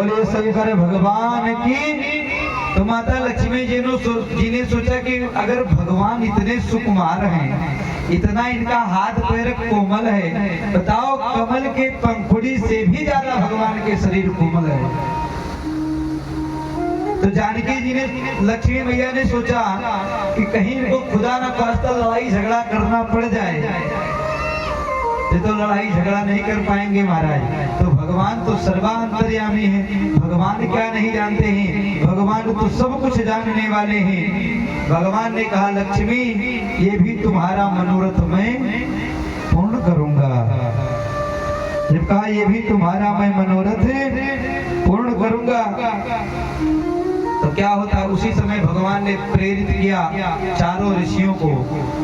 बोले शंकर भगवान की। तो माता लक्ष्मी जी ने सोचा कि अगर भगवान इतने सुकुमार हैं, इतना इनका हाथ पैर कोमल है, बताओ कमल के पंखुड़ी से भी ज्यादा भगवान के शरीर कोमल है। तो जानकी जी ने, लक्ष्मी मैया ने सोचा कि कहीं इनको खुदा न खास्ता लड़ाई झगड़ा करना पड़ जाए। ये तो लड़ाई झगड़ा नहीं कर पाएंगे महाराज। तो भगवान तो सर्वांतर्यामी है, भगवान क्या नहीं जानते हैं, भगवान तो सब कुछ जानने वाले हैं। भगवान ने कहा लक्ष्मी ये भी तुम्हारा मनोरथ मैं पूर्ण करूंगा। जब कहा ये भी तुम्हारा मैं मनोरथ पूर्ण करूंगा, तो क्या होता, उसी समय भगवान ने प्रेरित किया चारों ऋषियों को,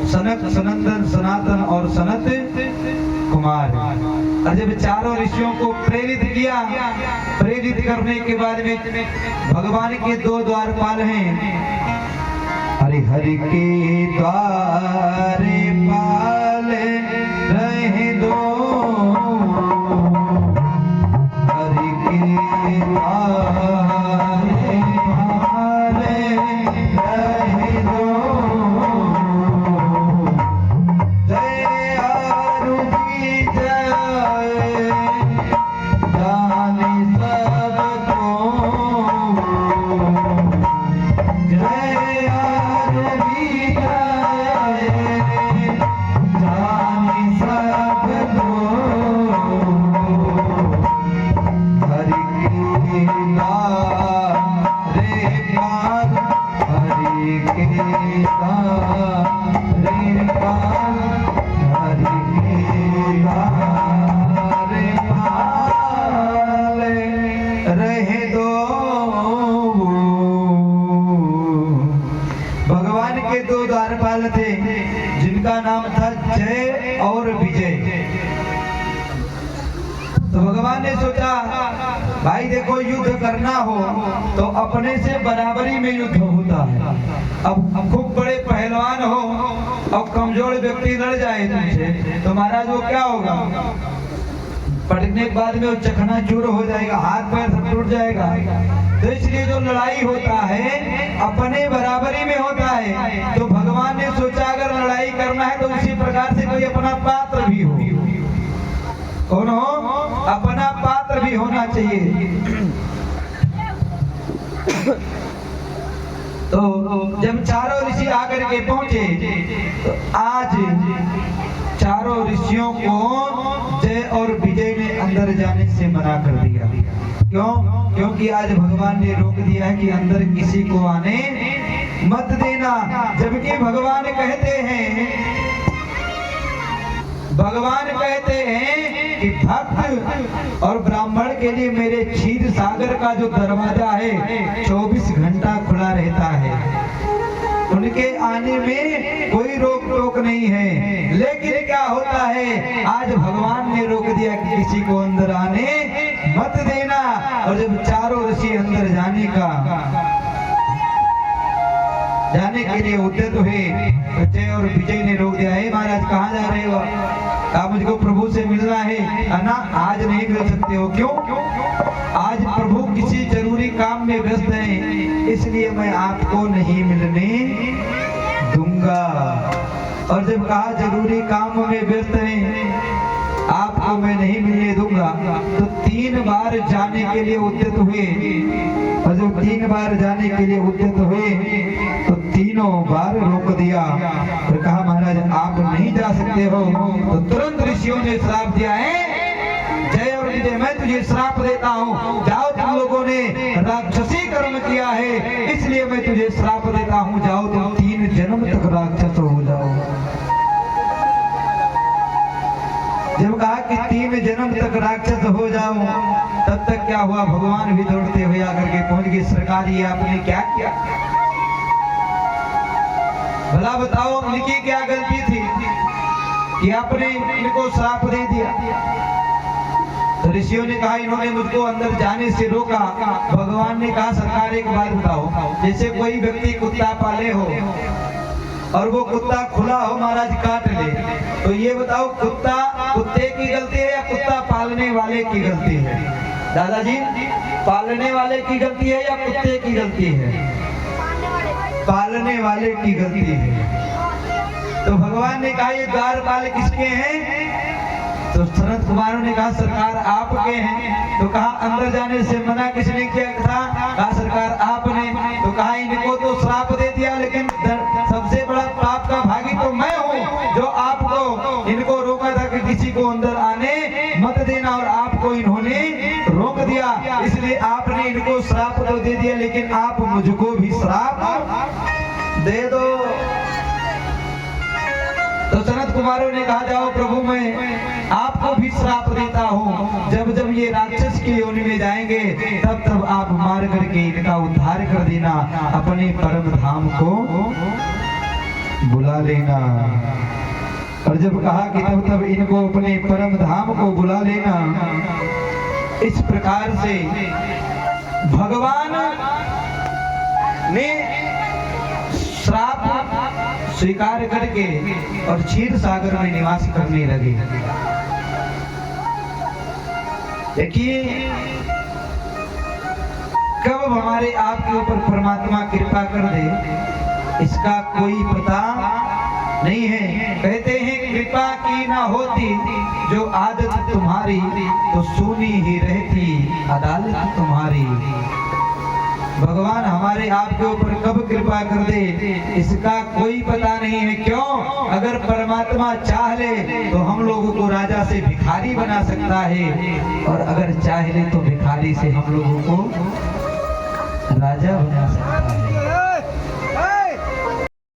सनक, सनंदन, सनातन और सनत कुमार। और जब चारों ऋषियों को प्रेरित किया, प्रेरित करने के बाद में भगवान के दो द्वारपाल हैं, हरि हरि के द्वार पाल रहे दो, हरि के द्वार पाल रहे दो, जय आरुषि जय जाने सबको, जय आरुषि जय जाने सबको, हरि के द्वारे पाल, हरि के द्वारे पाल, हरि के द्वारे पाल रहे दो। भगवान के दो द्वारपाल थे जिनका नाम था जय और विजय। तो भगवान ने सोचा भाई देखो युद्ध करना हो तो अपने से बराबरी में युद्ध होता है। अब खूब बड़े पहलवान हो और कमजोर व्यक्ति लड़ जाए तुमसे तो महाराज वो क्या होगा, पटकने के बाद में वो चखना चूर हो जाएगा, हाथ पैर सब टूट जाएगा। तो इसलिए जो लड़ाई होता है अपने बराबरी में होता है। तो भगवान ने सोचा अगर लड़ाई करना है तो उसी प्रकार से कोई अपना पात्र भी हो। कौन हो? अपना पात्र भी होना चाहिए। तो जब चारों ऋषि आकर के पहुंचे तो आज चारों ऋषियों को जय और विजय ने अंदर जाने से मना कर दिया। क्यों? क्योंकि आज भगवान ने रोक दिया है कि अंदर किसी को आने मत देना। जबकि भगवान कहते हैं कि भक्त और ब्राह्मण के लिए मेरे क्षीर सागर का जो दरवाजा है 24 घंटा खुला रहता है, उनके आने में कोई रोक टोक नहीं है। लेकिन क्या होता है आज भगवान ने रोक दिया कि किसी को अंदर आने मत देना। और जब चारों ऋषि अंदर जाने के लिए उद्यत हुए तो जय और विजय ने रोक दिया। हे महाराज कहाँ जा रहे हो आप? मुझको प्रभु से मिलना है ना, आज नहीं मिल सकते हो। क्यों? आज प्रभु किसी जरूरी काम में व्यस्त हैं, इसलिए मैं आपको नहीं मिलने दूंगा। और जब कहा जरूरी काम में व्यस्त हैं आपको मैं नहीं मिलने दूंगा, तो 3 बार जाने के लिए उद्यत हुए। और जब 3 बार जाने के लिए उद्यत हुए तो तीनों बार रोक दिया और कहा महाराज आप नहीं जा सकते हो। तो तुरंत ऋषियों ने श्राप दिया है जय और विजय मैं तुझे श्राप देता हूँ, जाओ तुम लोगों ने राक्षसी कर्म किया है इसलिए मैं तुझे श्राप देता हूँ, जाओ तुम 3 जन्म तक राक्षस हो जाओ। जब कहा कि 3 जन्म तक राक्षस हो जाओ तब तक क्या हुआ, भगवान भी दौड़ते हुए आकर के पहुंच गए। सरकार ये आपने क्या किया, भला बताओ इनकी क्या गलती थी कि आपने इनको श्राप दे दिया। तो ऋषियों ने कहा इन्होंने मुझको अंदर जाने से रोका। भगवान ने कहा सरकार एक बात बताओ, जैसे कोई व्यक्ति कुत्ता पाले हो और वो कुत्ता खुला हो महाराज काट ले, तो ये बताओ कुत्ते की गलती है या कुत्ता पालने वाले की गलती है? दादाजी पालने वाले की गलती है या कुत्ते की गलती है? पालने वाले की गलती है। तो भगवान ने कहा ये द्वारपाल किसके हैं? तो सनत कुमारों ने कहा सरकार आपके हैं। तो कहा अंदर जाने से मना किसने किया था? कहा सरकार आपने। तो कहा इनको तो श्राप दे दिया, लेकिन सबसे बड़ा पाप का भागी तो मैं हूँ जो आपको इनको रोका था कि किसी को अंदर आने मत देना, और आपको इन्होंने रोक दिया, इसलिए आपने इनको श्राप तो दे दिया, लेकिन आप मुझको भी श्राप दे दो। तो सनत कुमारों ने कहा जाओ प्रभु मैं आपको भी श्राप देता हूँ, जब जब ये राक्षस की योनि में जाएंगे तब तब आप मार करके इनका उद्धार कर देना, अपने परम धाम को बुला लेना। और जब कहा कि तब तब इनको अपने परम धाम को बुला लेना, इस प्रकार से भगवान ने श्राप स्वीकार करके और क्षीर सागर में निवास करने लगे। देखिए कब हमारे आपके ऊपर परमात्मा कृपा कर दे इसका कोई पता नहीं है। कहते हैं कृपा की ना होती जो आदत तुम्हारी, तो सुनी ही रहती अदालत तुम्हारी। भगवान हमारे आपके ऊपर कब कृपा कर दे इसका कोई पता नहीं है। क्यों? अगर परमात्मा चाह ले तो हम लोगों को राजा से भिखारी बना सकता है, और अगर चाह ले तो भिखारी से हम लोगों को राजा बना सकता है।